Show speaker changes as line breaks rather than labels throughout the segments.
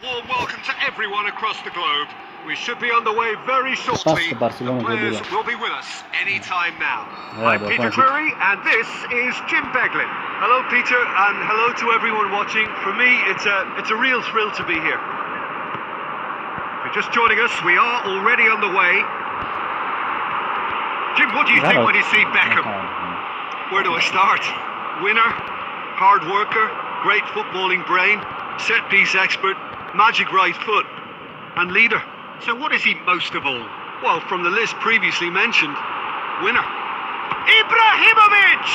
Warm welcome to everyone across the globe. We should be on the way very shortly. The players will be with us any time now. I'm Peter Drury and this is Jim Beglin. Hello Peter and hello to everyone watching. For me it's a real thrill to be here. If you're just joining us, we are already on the way. Jim, what do you think when you see Beckham? Where do I start? Winner, hard worker, great footballing brain, set-piece expert, magic right foot, and leader. So what is he most of all? Well, from the list previously mentioned, winner. Ibrahimovic!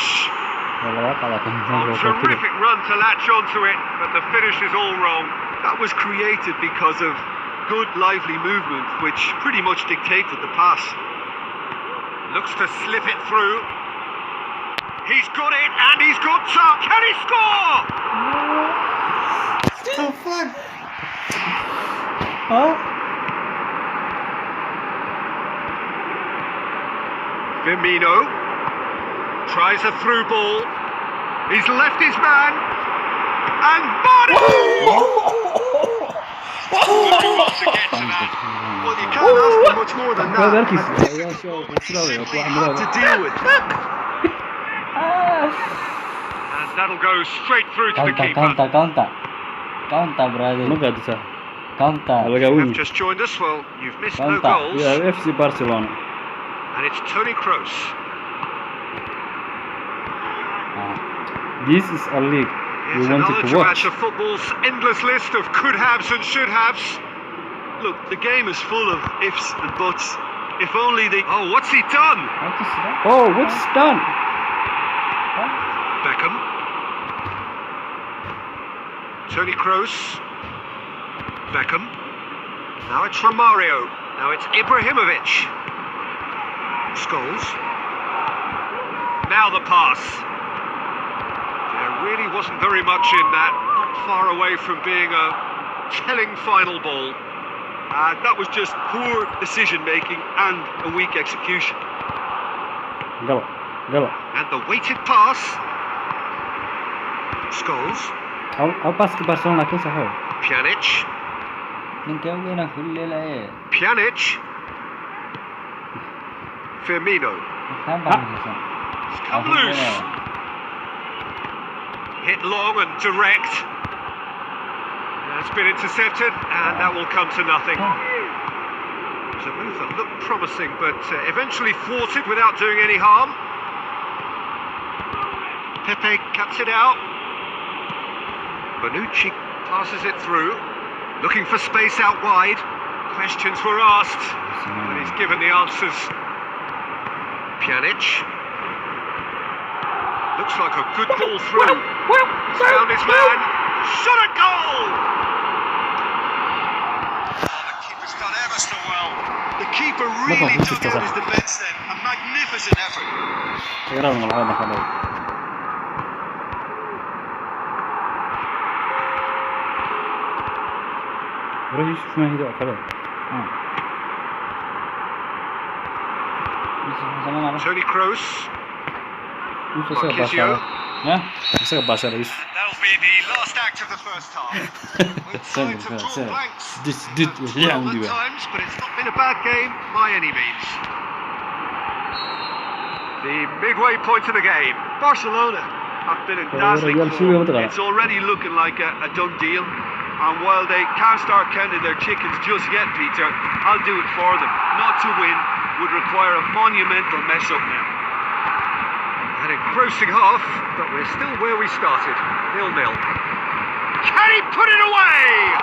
Terrific run to latch onto it, but the finish is all wrong. That was created because of good, lively movement, which pretty much dictated the pass. Looks to slip it through. He's got it, and he's got some. Can he score?
So fun. Huh?
Firmino tries a through ball. He's left his man, and body. Very well to get to that. Well, you can't ask for much more than that. Simply hard to deal with. And that'll go straight through to the keeper.
Counter, brother. Counter.
You've just joined us. Well, you've missed no goals.
Yeah, FC Barcelona.
And it's Toni Kroos.
This is a league we wanted to watch.
Of football's endless list of could-haves and should-haves. Look, the game is full of ifs and buts. If only the... Oh, what's he done?
Oh, what's done?
Beckham. Toni Kroos. Beckham. Now it's Romario. Now it's Ibrahimovic. Scholes. Now the pass. There really wasn't very much in that. Not far away from being a telling final ball. That was just poor decision-making and a weak execution.
Go.
And the weighted pass. Scholes.
I'll pass to Barcelona.
Pjanic. Pjanic. Firmino. It's come loose. Hit long and direct. That's been intercepted, and that will come to nothing. It's a move that looked promising, but eventually thwarted without doing any harm. Pepe cuts it out. Bonucci passes it through, looking for space out wide. Questions were asked, but he's given the answers. Pjanic. Looks like a good ball through. He's found his man. Shot a goal! Oh, the keeper's done ever so well. The keeper really took out his defence then. A magnificent effort. Toni Kroos. Marquisio.
That'll
be the last act of the first half. Both sides have drawn blanks. At times, but it's not been a bad game by any means. The midway point of the game. Barcelona have been in dazzling form. It's already looking like a done deal. And while they can't start counting their chickens just yet, Peter, I'll do it for them. Not to win would require a monumental mess-up now. An engrossing half, but we're still where we started, 0-0. Can he put it away?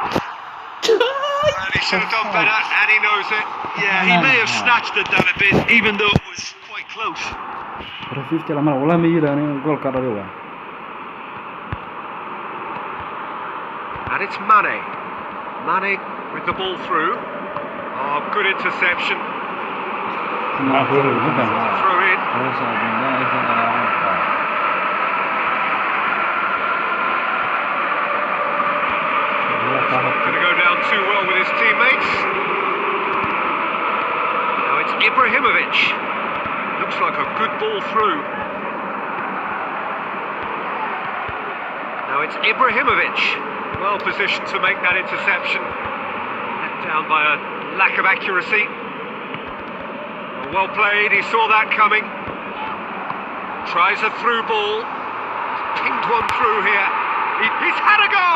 Well, he should have done better, and he knows it. Yeah, he may have snatched it down a bit, even though it was quite close. And it's Mane. Mane with the ball through. Oh, good interception. Throw in. Going to go down too well with his teammates. Now it's Ibrahimovic. Looks like a good ball through. Now it's Ibrahimovic. Well positioned to make that interception. Let down by a lack of accuracy. Well played, he saw that coming. Tries a through ball. Pinged one through here. He's had a go!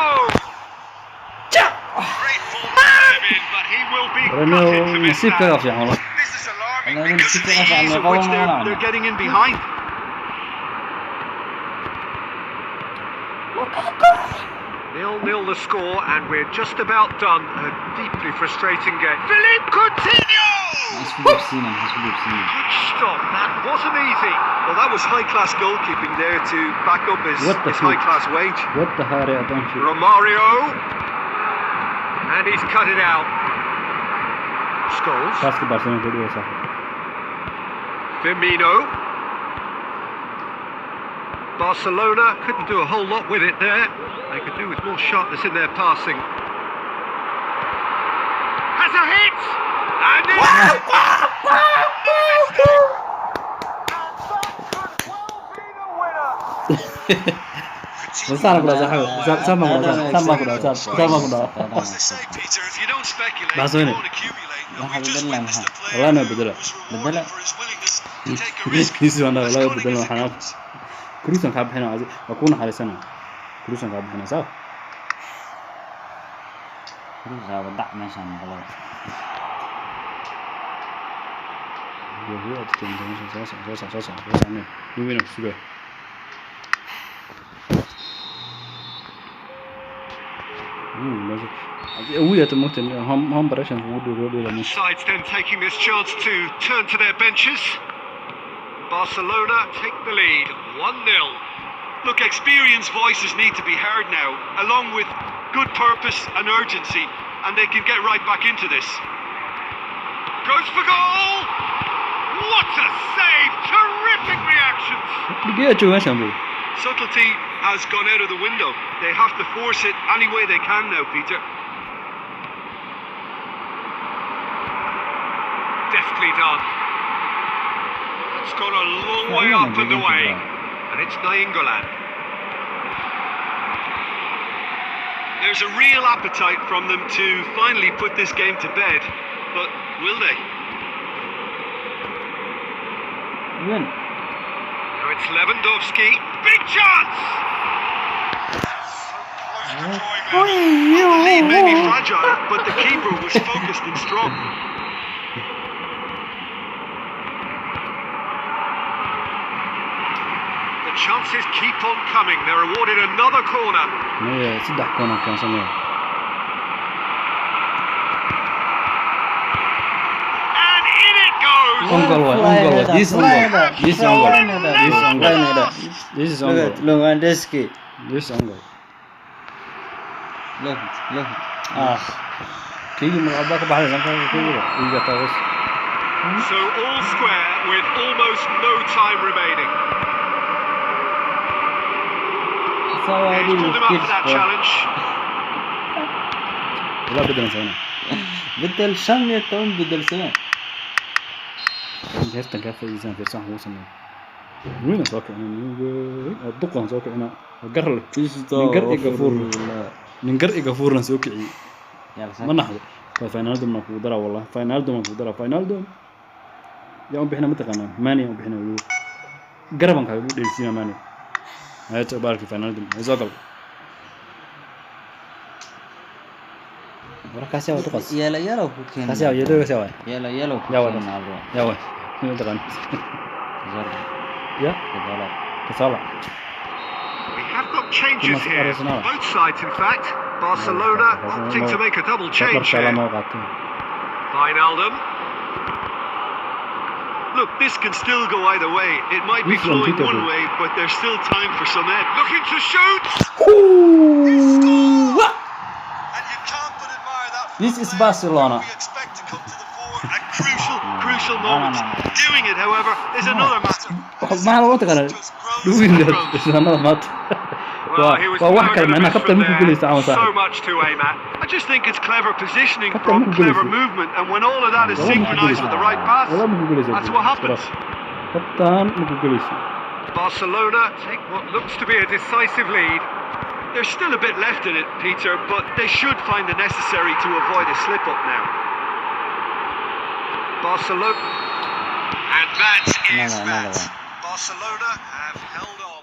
Great ball to him in, but he will be gutted to miss
نسيب
that.
كذا في والله.
This is alarming
أنا
because of
نسيت
the
أفعل
ease of
قبل
which
ما ألعب.
they're getting in behind. Nil-nil the score, and we're just about done. A deeply frustrating game. Philippe Coutinho!
حسبي بسينا حسبي بسينا.
Good stop. That wasn't easy. Well, that was high-class goalkeeping there to back up his high-class wage.
What the hell يا دونشي.
Romario, and he's cut it out. Scholes.
باسكت برشلونة كده صح.
Firmino. Barcelona couldn't do a whole lot with it there. They could do with more sharpness in their passing. Has a hit! And it's...
بس أنا كده صح. سامع كده. سامع كده. سامع كده. بس وين؟ والله أنا بدله.
بدله.
كريستيانو أنا والله بدله حناك. كريستيانو كاب هنا عزيز. أكون حالي سنة. كريستيانو كاب هنا صح.
كريستيانو بدع ماشان والله.
هو أتكلم ده مش صح أنا دوينا بسرعة.
Sides then taking this chance to turn to their benches. Barcelona take the lead, 1-0. Look, experienced voices need to be heard now, along with good purpose and urgency, and they can get right back into this. Goes for goal! What a save! Terrific reactions! Subtlety has gone out of the window. They have to force it any way they can now, Peter. Deftly done. It's gone a long way up and away. And it's Nainggolan. There's a real appetite from them to finally put this game to bed. But will they?
Win.
Now it's Lewandowski. Big chance! The lead may be fragile, but the keeper was focused and strong. The chances keep on coming. They're awarded another corner. And in it goes!
This is uncle.
Lewandowski.
This is uncle.
Look.
So all square with almost no time remaining. He's pulled him up for that challenge.
بدل شمية تون بدل سنة.
وين ساكن أنا الدقة ساكن أنا قرر من قرء قفور نسوكي ما نحضر فاينالدو من قدرة والله فاينالدو يوم بحنا متقنا ماني يوم بحنا ولو قربان كايبو ديلسينا ماني هاي تبارك فاينالدو إزاقل ورا كاسيا وتقص
يلا وكين
كاسيا يدو كاسيا
يلا
يا وين متقنا يا كسالة.
We have got changes here, both sides in fact. Barcelona opting to make a double change here. Wijnaldum. Look, this can still go either way. It might be flowing one way, but there's still time for some edge. Looking to shoot! And you can't but admire that.
This is Barcelona.
We expect to come to the fore at crucial moments. Doing it, however, is another matter. Well, he was so much to aim at. I just think it's clever positioning from clever movement, and when all of that is synchronized with the right pass, that's what happens. Barcelona take what looks to be a decisive lead. There's still a bit left in it, Peter, but they should find the necessary to avoid a slip-up now. Barcelona. And that is that. Barcelona have held on.